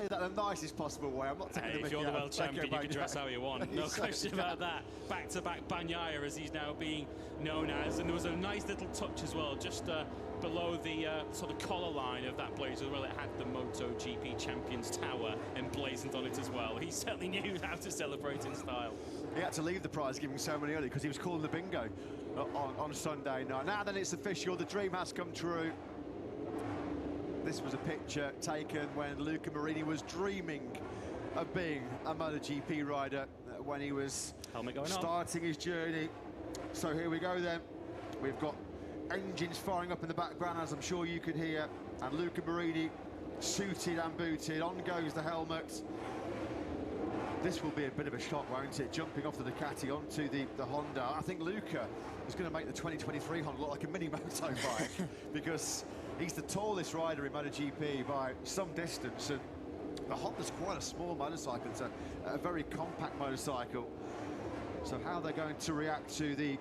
say that in the nicest possible way. I'm not taking If you're the world champion, you can dress how you want. No question about that. Back-to-back Bagnaia, as he's now being known as. And there was a nice little touch as well, just below the sort of collar line of that blazer. Well, it had the Motogp Champions Tower emblazoned on it as well. He certainly knew how to celebrate in style. He had to leave the prize giving ceremony early because he was calling the bingo on Sunday night. Now then, it's official. The dream has come true. This was a picture taken when Luca Marini was dreaming of being a MotoGP rider when he was starting his journey. So here we go then. We've got engines firing up in the background, as I'm sure you can hear, and Luca Marini suited and booted. On goes the helmet. This will be a bit of a shock, won't it? Jumping off the Ducati onto the Honda. I think Luca is going to make the 2023 Honda look like a mini motorbike because he's the tallest rider in MotoGP by some distance, and the Honda's quite a small motorcycle. It's a very compact motorcycle. So how they're going to react to the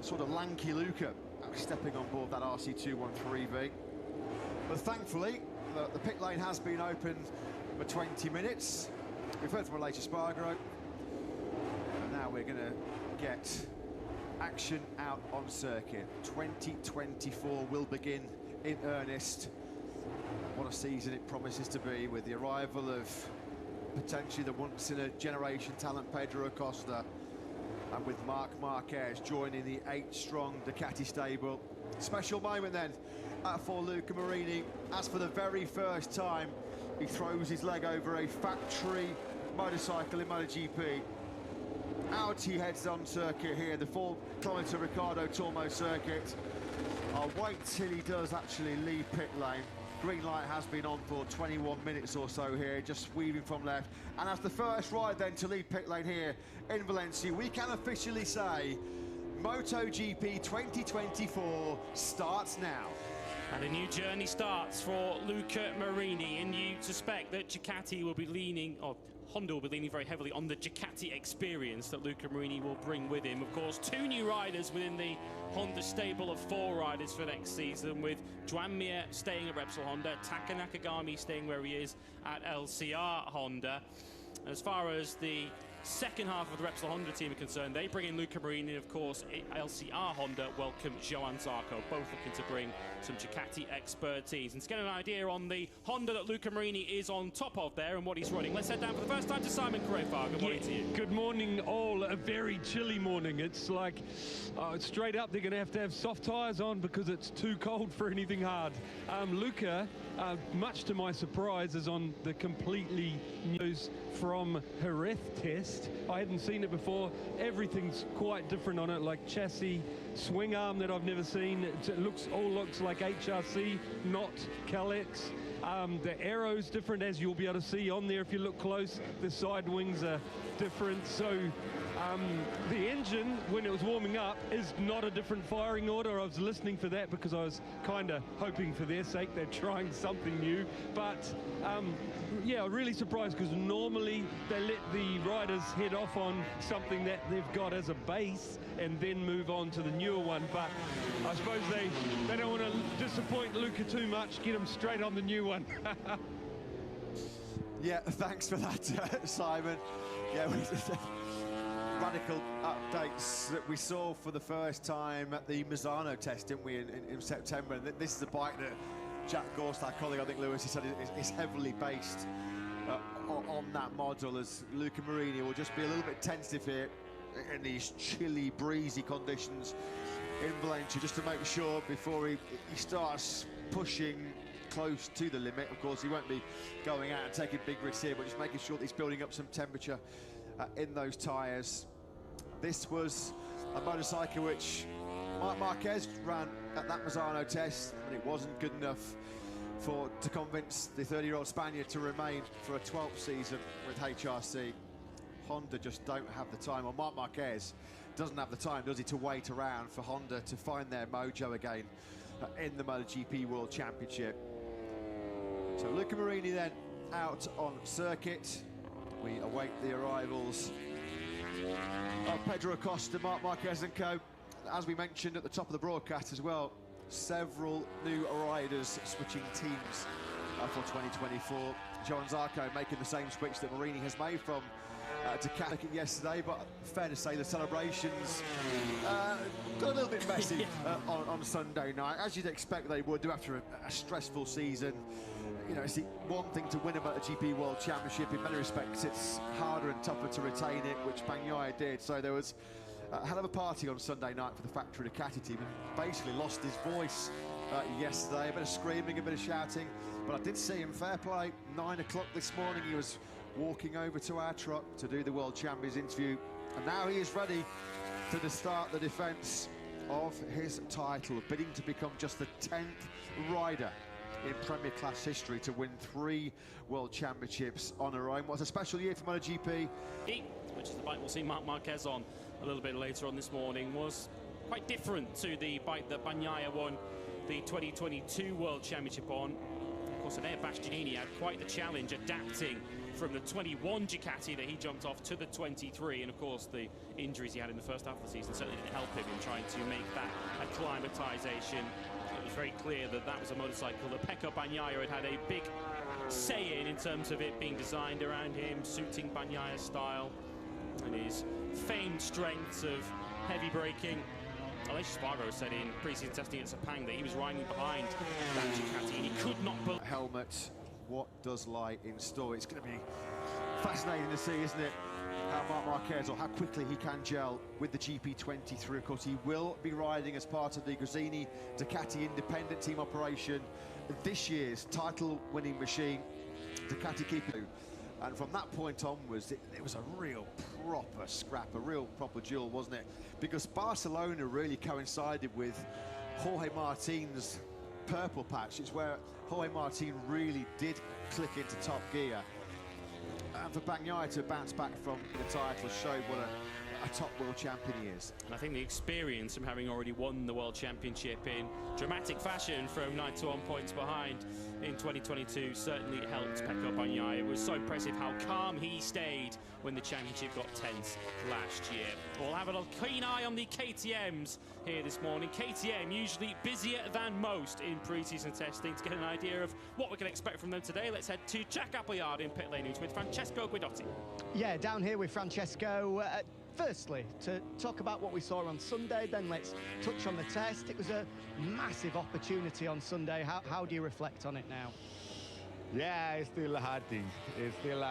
sort of lanky Luca stepping on board that RC213V. But thankfully, the pit lane has been open for 20 minutes. We've heard from Aleix Espargaro, and now we're going to get action out on circuit. 2024 will begin in earnest. What a season it promises to be, with the arrival of potentially the once-in-a-generation talent Pedro Acosta, and with Marc Marquez joining the 8-strong Ducati stable. Special moment then for Luca Marini, as for the very first time he throws his leg over a factory motorcycle in MotoGP. Out he heads on circuit here, the 4-kilometre Ricardo Tormo circuit. I'll wait till he does actually leave pit lane. Green light has been on for 21 minutes or so here, just weaving from left. And as the first ride then to leave pit lane here in Valencia, we can officially say MotoGP 2024 starts now. And a new journey starts for Luca Marini, and you suspect that Ducati will be leaning, or Honda will be leaning very heavily on the Ducati experience that Luca Marini will bring with him. Of course, 2 new riders within the Honda stable of 4 riders for next season, with Joan Mir staying at Repsol Honda, Taka Nakagami staying where he is at LCR Honda. As far as the second half of the Repsol Honda team are concerned, they bring in Luca Marini, and of course LCR Honda welcome Johann Zarco, both looking to bring some Ducati expertise. And to get an idea on the Honda that Luca Marini is on top of there and what he's running, let's head down for the first time to Simon Correfa. Good morning to you. Good morning all. A very chilly morning. It's like straight up they're going to have soft tyres on because it's too cold for anything hard. Luca, much to my surprise, is on the completely news from Jerez test. I hadn't seen it before. Everything's quite different on it, like chassis, swing arm that I've never seen. It all looks like HRC, not Kalex. The aero's different, as you'll be able to see on there if you look close. The side wings are different. So the engine, when it was warming up, is not a different firing order. I was listening for that because I was kind of hoping for their sake they're trying something new. But yeah, really surprised, because normally they let the riders head off on something that they've got as a base and then move on to the newer one. But I suppose they don't want to disappoint Luca too much, get him straight on the new one. Yeah, thanks for that, Simon. Yeah, radical updates that we saw for the first time at the Misano test, didn't we, in September? And this is a bike that Jack Gorst, our colleague, I think Lewis, he said is heavily based on that model, as Luca Marini will just be a little bit tentative here in these chilly, breezy conditions in Valencia, just to make sure before he starts pushing close to the limit. Of course, he won't be going out and taking big risks here, but just making sure that he's building up some temperature in those tyres. This was a motorcycle which Marc Marquez ran at that Misano test, and it wasn't good enough to convince the 30-year-old Spaniard to remain for a 12th season with HRC. Honda just don't have the time, or Marc Marquez doesn't have the time, does he, to wait around for Honda to find their mojo again in the MotoGP World Championship. So Luca Marini then out on circuit. We await the arrivals of Pedro Acosta, Marc Marquez and co. As we mentioned at the top of the broadcast as well, several new riders switching teams for 2024. Johan Zarco making the same switch that Marini has made from ducati yesterday, but fair to say the celebrations got a little bit messy on Sunday night, as you'd expect they would do after a stressful season. You know, it's one thing to win a Motogp World Championship. In many respects, it's harder and tougher to retain it, which Bagnaia did. So there was a hell of a party on Sunday night for the factory Ducati team, and basically lost his voice yesterday. A bit of screaming, a bit of shouting, but I did see him, fair play. 9 o'clock this morning, he was walking over to our truck to do the World Champions interview, and now he is ready to start the defence of his title, bidding to become just the 10th rider in Premier Class history to win 3 World Championships on her own. What's a special year for MotoGP? Which is the bike we'll see Marc Marquez on a little bit later on this morning, was quite different to the bike that Bagnaia won the 2022 World Championship on. Of course, Enea Bastianini had quite the challenge adapting from the 21 Ducati that he jumped off to the 23, and of course the injuries he had in the first half of the season certainly didn't help him in trying to make that acclimatization. It was very clear that that was a motorcycle that Pecco Bagnaia had a big say in terms of it being designed around him, suiting Bagnaia's style and his famed strengths of heavy braking. Aleix Espargaro said in pre-season testing at Sepang that he was riding behind that Ducati and he could not believe. Helmet, what does lie in store? It's going to be fascinating to see, isn't it, how Marc Marquez, or how quickly he can gel with the GP23. Of course, he will be riding as part of the Gresini Ducati independent team operation, this year's title-winning machine, Ducati keeping. And from that point onwards, it was a real proper scrap, a real proper duel, wasn't it? Because Barcelona really coincided with Jorge Martin's purple patch. It's where Jorge Martin really did click into top gear. And for Bagnaia to bounce back from the title showed what a top world champion he is. And I think the experience from having already won the World Championship in dramatic fashion from 91 points behind in 2022 certainly helped Pecco Bagnaia. It was so impressive how calm he stayed when the championship got tense last year. We'll have a keen eye on the KTMs here this morning. KTM usually busier than most in pre-season testing. To get an idea of what we can expect from them today, let's head to Jack Appleyard in pit lane news with Francesco Guidotti. Yeah, down here with Francesco. Firstly, to talk about what we saw on Sunday, then let's touch on the test. It was a massive opportunity on Sunday. How do you reflect on it now? Yeah, it's still hurting. It's still